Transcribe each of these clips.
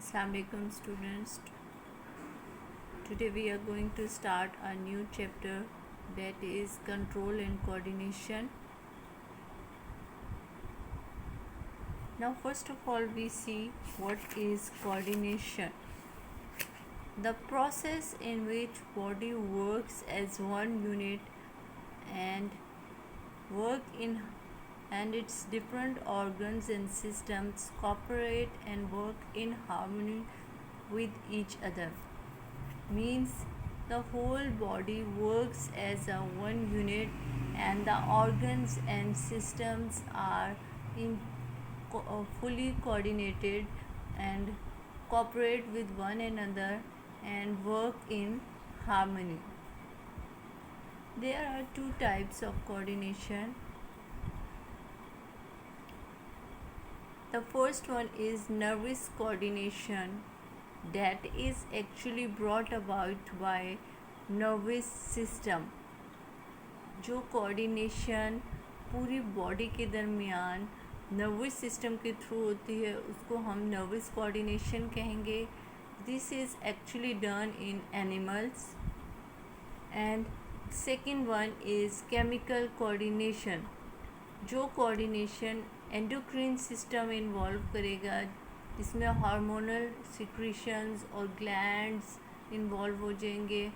Assalamualaikum students. Today we are going to start a new chapter, that is control and coordination. Now first of all we see what is coordination. The process in which body works as one unit and its different organs and systems cooperate and work in harmony with each other. Means the whole body works as a one unit and the organs and systems are fully coordinated and cooperate with one another and work in harmony. There are two types of coordination. The first one is nervous coordination, that is actually brought about by nervous system. जो coordination पूरी body के दरमियान nervous system के through होती है उसको हम nervous coordination कहेंगे. This is actually done in animals. And second one is chemical coordination, जो कोऑर्डिनेशन एंडोक्राइन सिस्टम इन्वॉल्व करेगा, इसमें हार्मोनल सिक्रीशंस और ग्लैंड्स इन्वॉल्व हो जाएंगे.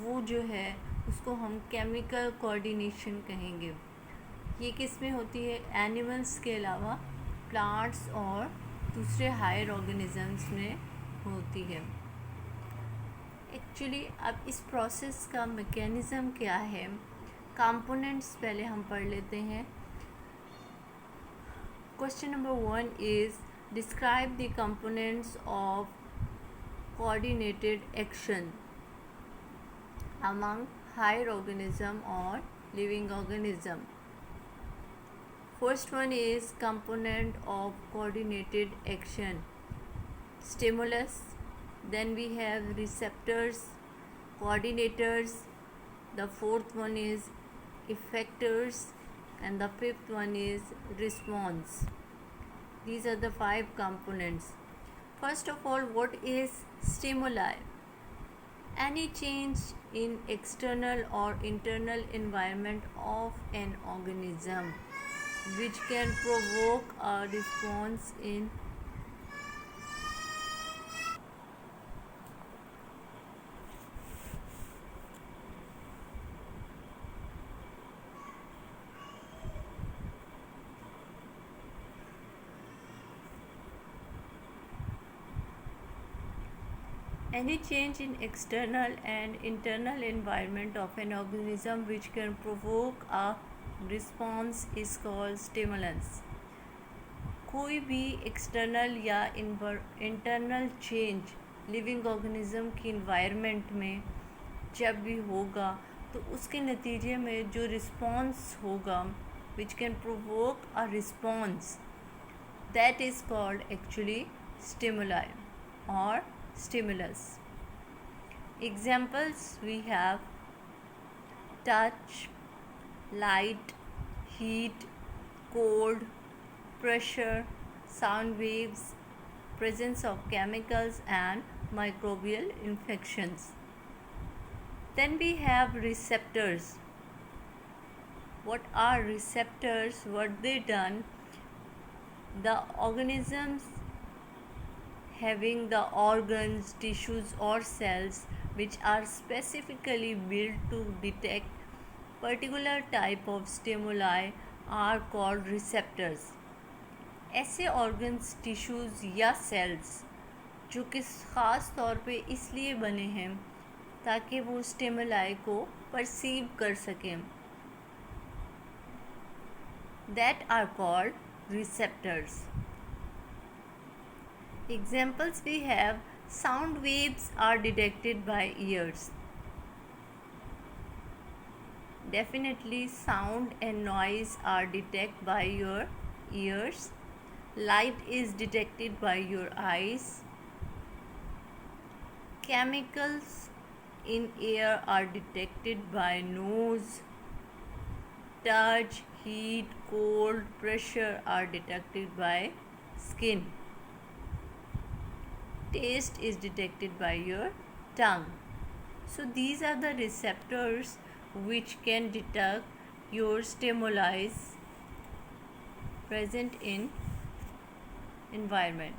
वो जो है उसको हम केमिकल कोऑर्डिनेशन कहेंगे. ये किस में होती है? एनिमल्स के अलावा प्लांट्स और दूसरे हायर ऑर्गेनिजम्स में होती है. एक्चुअली अब इस प्रोसेस का मैकेनिज़्म क्या है, कंपोनेंट्स पहले हम पढ़ लेते हैं. Question number 1 is describe the components of coordinated action among higher organism or living organism. First one is component of coordinated action: stimulus, then we have receptors, coordinators, the fourth one is effectors, and the fifth one is response. These are the 5 components. First of all, what is stimuli? Any change in external or internal environment of an organism which can provoke a response in any change in external and internal environment of an organism which can provoke a response is called stimulus. कोई भी external या internal change living organism की environment में जब भी होगा तो उसके नतीजे में जो रिस्पॉन्स होगा which can provoke a response, that is called actually stimuli or stimulus. Examples we have touch, light, heat, cold, pressure, sound waves, presence of chemicals and microbial infections. Then we have receptors. What are receptors? What they done? The organisms having the organs, tissues or cells which are specifically built to detect particular type of stimuli are called receptors. ऐसे organs, tissues या cells जो कि ख़ास तौर पे इसलिए बने हैं ताकि वो stimuli को perceive कर सकें, that are called receptors. Examples we have sound waves are detected by ears. Definitely sound and noise are detected by your ears. Light is detected by your eyes. Chemicals in air are detected by nose. Touch, heat, cold, pressure are detected by skin. taste is detected by your tongue. So these are the receptors which can detect your stimuli present in environment.